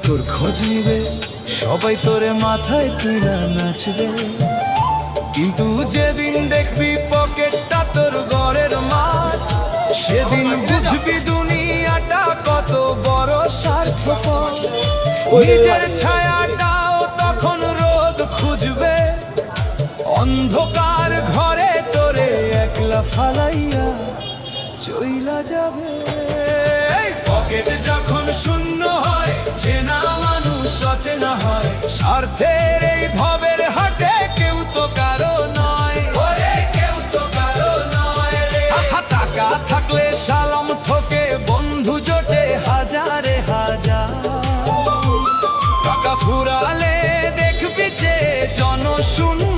তোর খোঁজ নিবে, সবাই তোরে মাথায় তুইলা নাচবে। কিন্তু যেদিন দেখবি পকেটটা তোর ঘরের মাঠ, সেদিন বুঝবি দুনিয়াটা কত বড় স্বার্থপর। নিজের ছায়াটাও তখন রোদ খুঁজবে, অন্ধকার ঘরে তোরে একলা ফালাইয়া চইলা যাবে। পকেট যখন শূন্য হয়, চেনা মানুষ অচেনা হয়, স্বার্থের এই ভবের হাটে কেউ তো কারো নয়, কেউ তো কারো নয় রে। টাকা থাকলে সালাম ঠোকে, বন্ধু জোটে হাজারে হাজার। টাকা ফুরালে দেখবি যে জনশূন্য